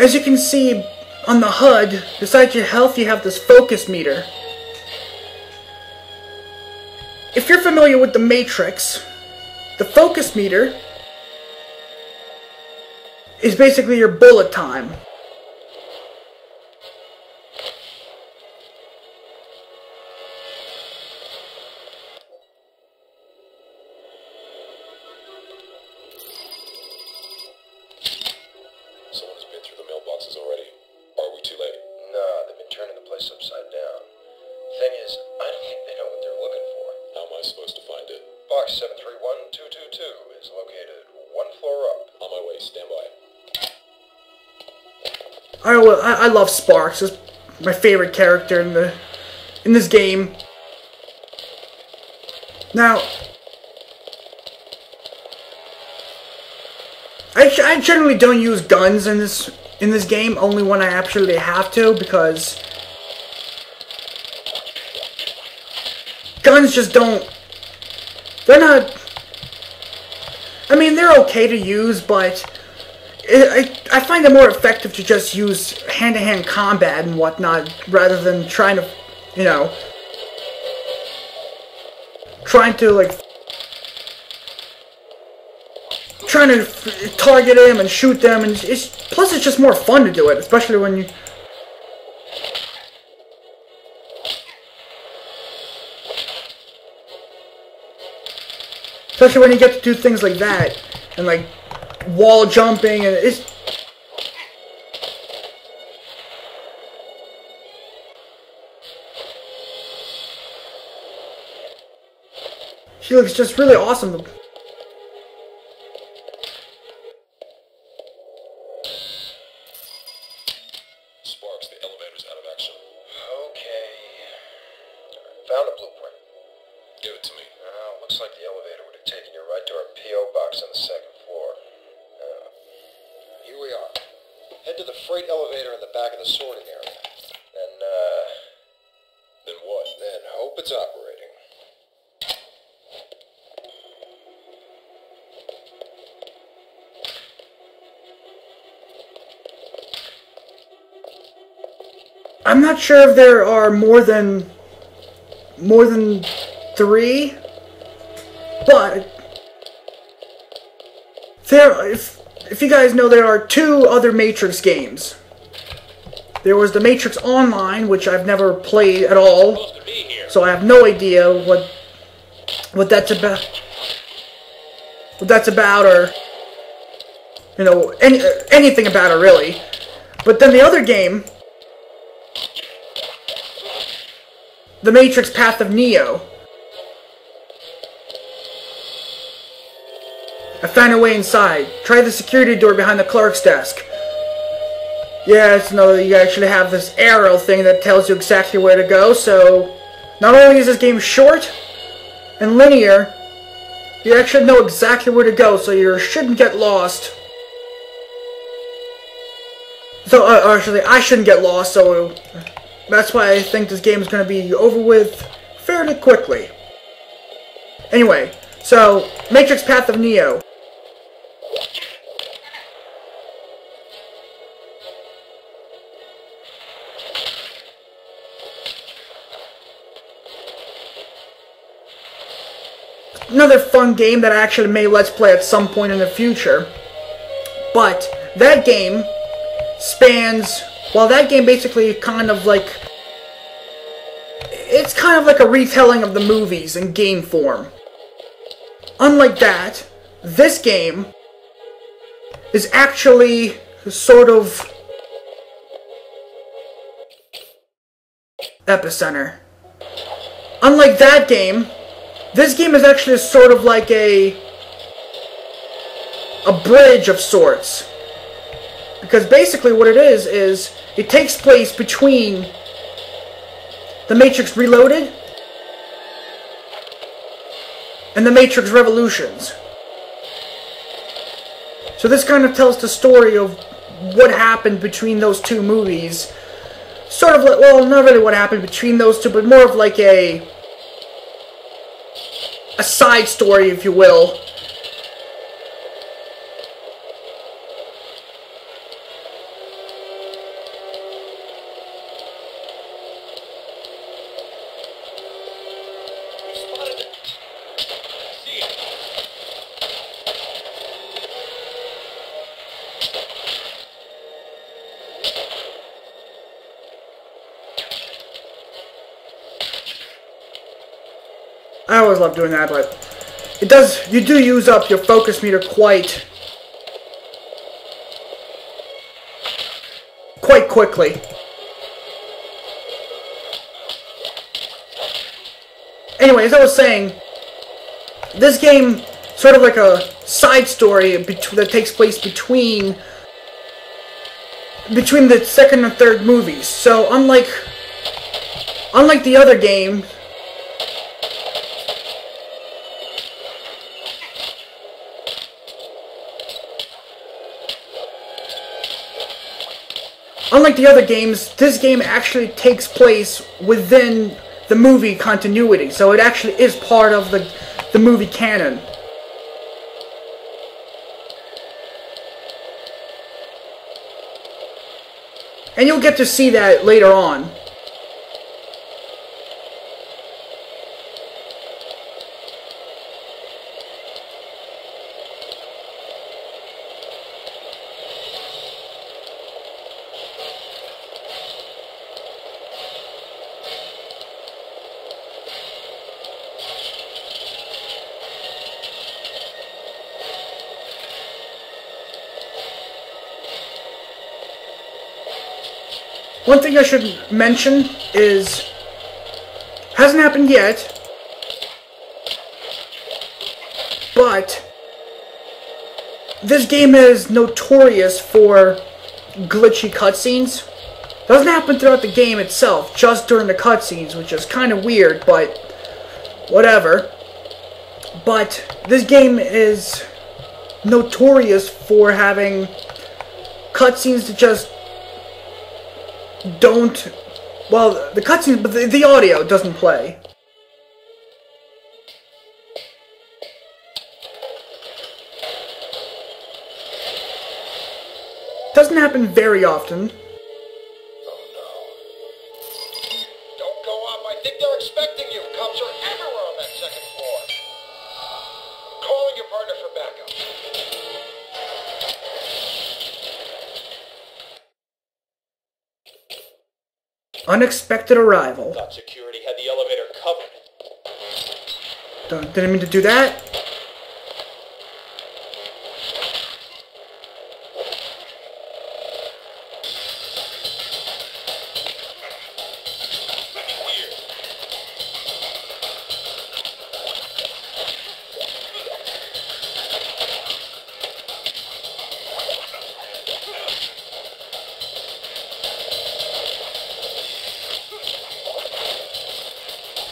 As you can see on the HUD, besides your health, you have this focus meter. If you're familiar with the Matrix, the focus meter is basically your bullet time. Someone has been through the mailboxes already. Are we too late? Nah, they've been turning the place upside down. Thing is, I don't think they know what they're looking for. How am I supposed to find it? Box 731222 is located one floor up. On my way, stand by. I love Sparks. He's my favorite character in this game. Now, I generally don't use guns in this game, only when I absolutely have to, because guns just don't. They're not. I mean, they're okay to use, but I find it more effective to just use hand-to-hand combat and whatnot, rather than trying to, you know, trying to target him and shoot them, and plus it's just more fun to do it, especially when you. Especially when you get to do things like that, and like wall jumping, and it's. She looks just really awesome. Sparks, the elevator's out of action. Okay. Found a blueprint. Give it to me. Looks like the elevator would have taken you right to our P.O. box on the second floor. Here we are. Head to the freight elevator in the back of the sorting area. Then what? Then hope it's operating. I'm not sure if there are more than 3, but if you guys know, there are 2 other Matrix games. There was the Matrix Online, which I've never played at all, so I have no idea what that's about. What that's about, or you know, anything about it really. But then the other game, The Matrix Path of Neo. I found a way inside. Try the security door behind the clerk's desk. Yes, no, you actually have this arrow thing that tells you exactly where to go, so not only is this game short and linear, you actually know exactly where to go, so you shouldn't get lost. So, actually, I shouldn't get lost, so that's why I think this game is going to be over with fairly quickly. Anyway, so, Matrix Path of Neo. Another fun game that I actually may let's play at some point in the future. But that game spans, well, that game basically kind of like, it's kind of like a retelling of the movies in game form. Unlike that, this game is actually sort of epicenter. Unlike that game, this game is actually sort of like a bridge of sorts. Because basically what it is it takes place between The Matrix Reloaded and The Matrix Revolutions. So this kind of tells the story of what happened between those two movies. Sort of like, well, not really what happened between those two, but more of like a side story, if you will. I always love doing that, but it does, you do use up your focus meter quite quickly. Anyway, as I was saying, this game, sort of like a side story that takes place between the second and third movies. So unlike the other game, games, this game actually takes place within the movie continuity. So it actually is part of the movie canon. And you'll get to see that later on. One thing I should mention is, hasn't happened yet, but this game is notorious for glitchy cutscenes. Doesn't happen throughout the game itself, just during the cutscenes, which is kind of weird, but whatever. But this game is notorious for having cutscenes that just don't, well, the cutscenes, but the audio doesn't play. Doesn't happen very often. Oh no. Don't go up. I think they're expecting you. Cops are everywhere on that second floor. Calling your partner for backup. Unexpected arrival. Thought security had the elevator covered. Didn't mean to do that.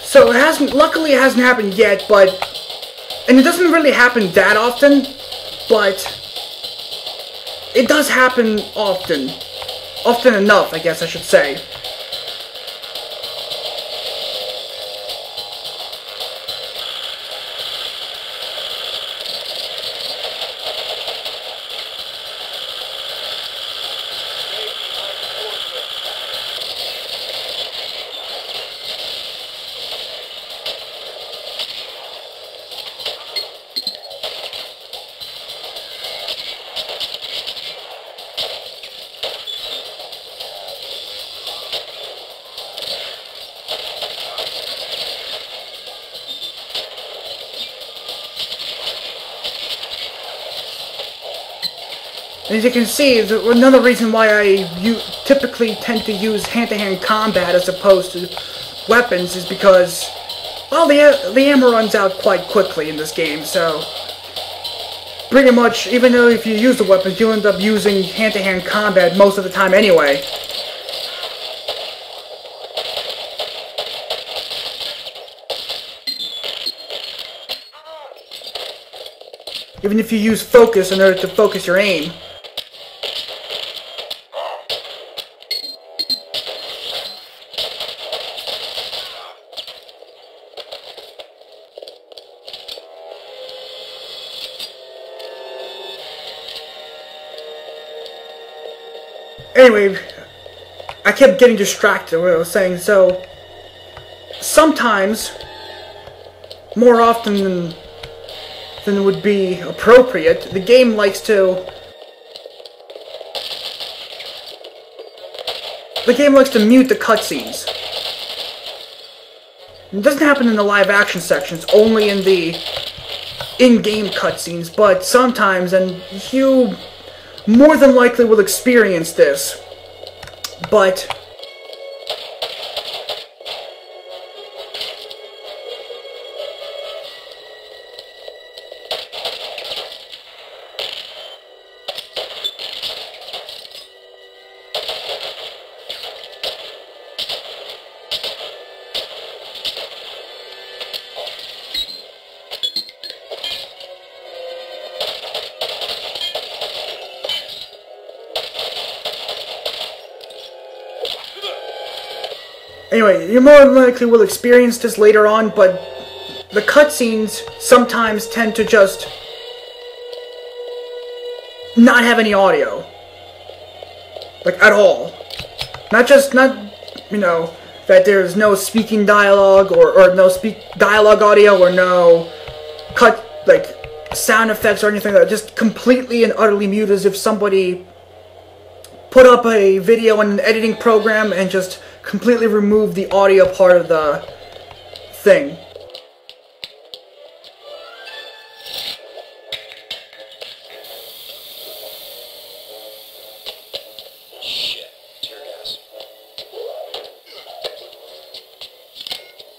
So luckily it hasn't happened yet, and it doesn't really happen that often, but it does happen often. Often enough, I guess I should say. As you can see, another reason why I typically tend to use hand-to-hand combat as opposed to weapons is because, well, the ammo runs out quite quickly in this game, so pretty much, even though if you use the weapons, you end up using hand-to-hand combat most of the time anyway. Even if you use focus in order to focus your aim. Anyway, I kept getting distracted with what I was saying, so sometimes, more often than would be appropriate, the game likes to mute the cutscenes. It doesn't happen in the live action sections, only in the in-game cutscenes, but sometimes, and you more than likely will experience this, but anyway, you more than likely will experience this later on, but the cutscenes sometimes tend to just not have any audio. Like, at all. Not, you know, that there's no speaking dialogue, or no dialogue audio, or no sound effects or anything like that. Just completely and utterly mute, as if somebody put up a video in an editing program and just completely remove the audio part of the thing. Shit. Tear gas.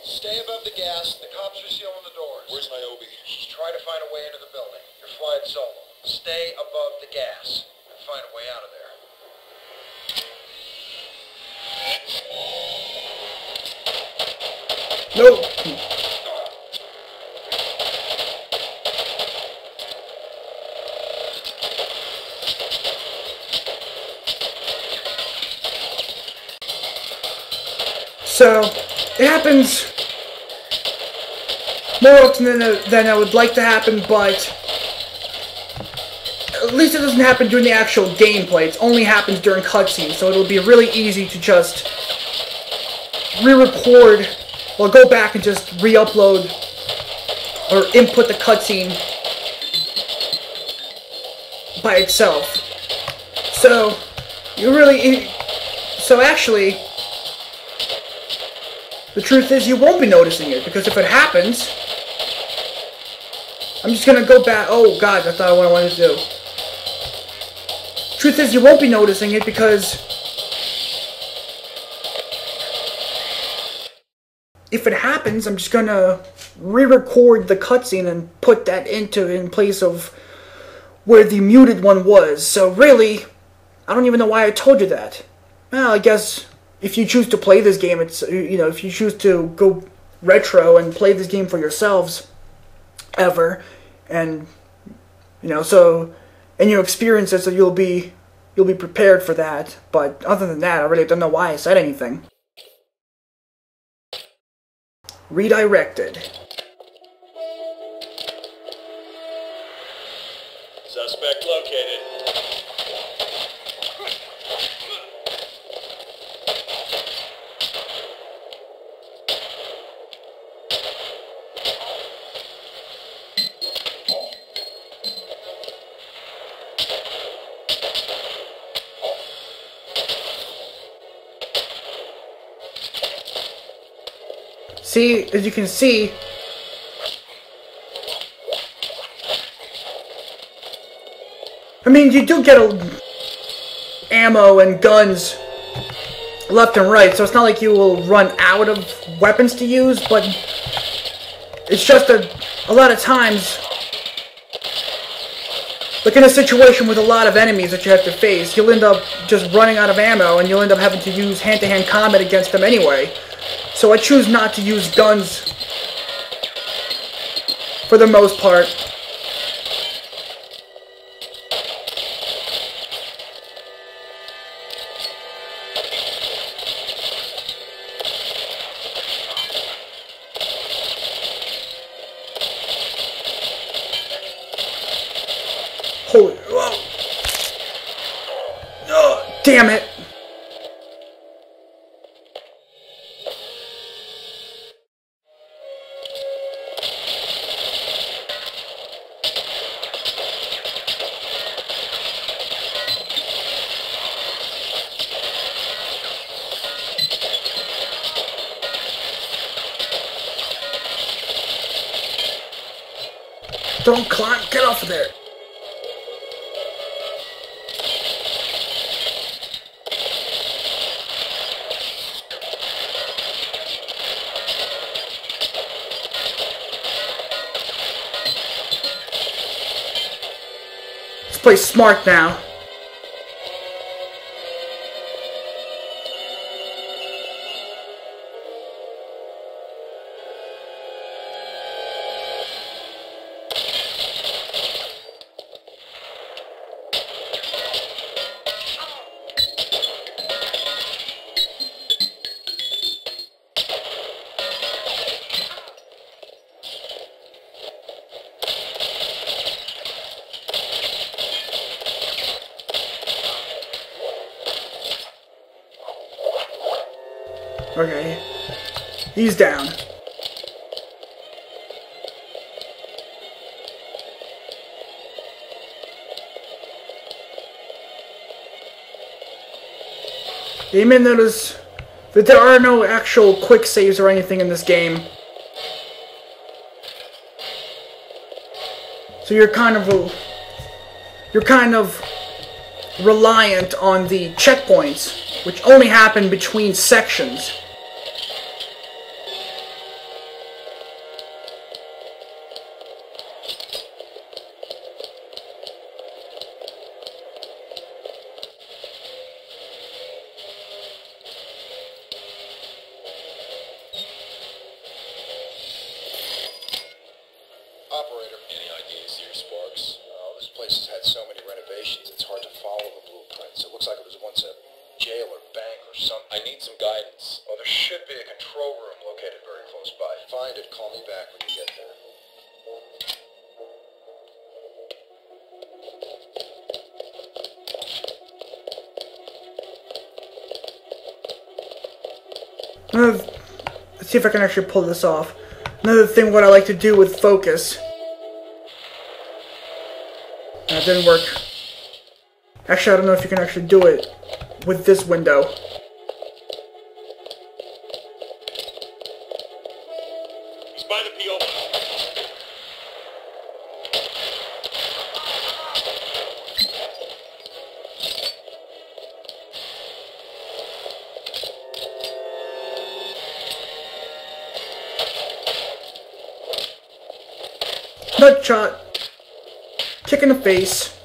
Stay above the gas. The cops are sealing the doors. Where's Niobe? She's trying to find a way into the building. You're flying solo. Stay above the gas and find a way out of there. No. So, it happens more often than I would like to happen, but at least it doesn't happen during the actual gameplay. It only happens during cutscenes, so it'll be really easy to just re-record, or go back and just re-upload or input the cutscene by itself. So, actually, the truth is you won't be noticing it, because if it happens, I'm just gonna go back. Oh god, that's not what I wanted to do. Truth is you won't be noticing it, because if it happens, I'm just gonna re-record the cutscene and put that in place of where the muted one was. So really, I don't even know why I told you that. Well, I guess if you choose to play this game, it's, you know, if you choose to go retro and play this game for yourselves ever, and you know, so and you experience it, so you'll be prepared for that. But other than that, I really don't know why I said anything. Redirected. Suspect located. See, as you can see, I mean, you do get ammo and guns left and right, so it's not like you will run out of weapons to use, but it's just a lot of times, like in a situation with a lot of enemies that you have to face, you'll end up just running out of ammo, and you'll end up having to use hand-to-hand combat against them anyway. So I choose not to use guns for the most part. Holy, whoa. Oh, damn it. Don't climb. Get off of there. Let's play smart now. Okay, he's down. You may notice that there are no actual quick saves or anything in this game. So you're kind of reliant on the checkpoints, which only happen between sections. Operator, any ideas here, Sparks? Oh, this place has had so many renovations, it's hard to follow the blueprints. It looks like it was once a jail or bank or something. I need some guidance. Well, there should be a control room located very close by. Find it, call me back when you get there. Let's see if I can actually pull this off. Another thing what I like to do with focus. That didn't work. Actually, I don't know if you can actually do it with this window. He's by the PO. Nut shot. Kick in the face.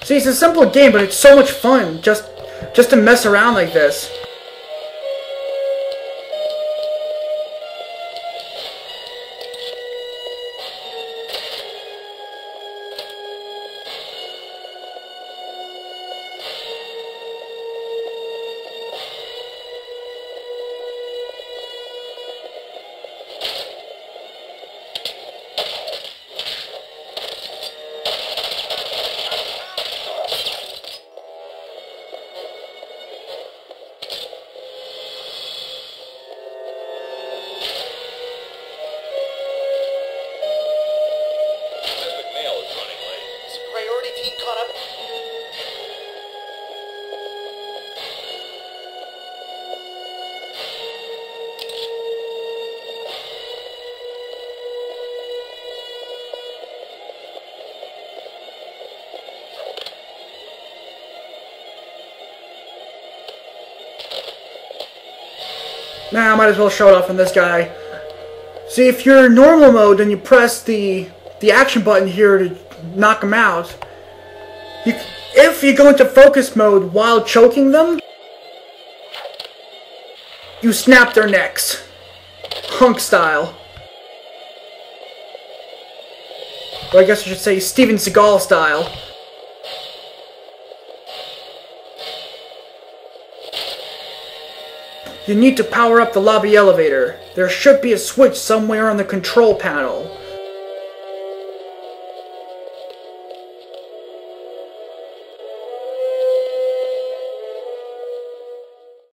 See, it's a simple game, but it's so much fun just to mess around like this. Now I might as well show it off on this guy. See, if you're in normal mode, then you press the action button here to knock them out. If you go into focus mode while choking them, you snap their necks. Hunk style. Or I guess I should say Steven Seagal style. You need to power up the lobby elevator. There should be a switch somewhere on the control panel.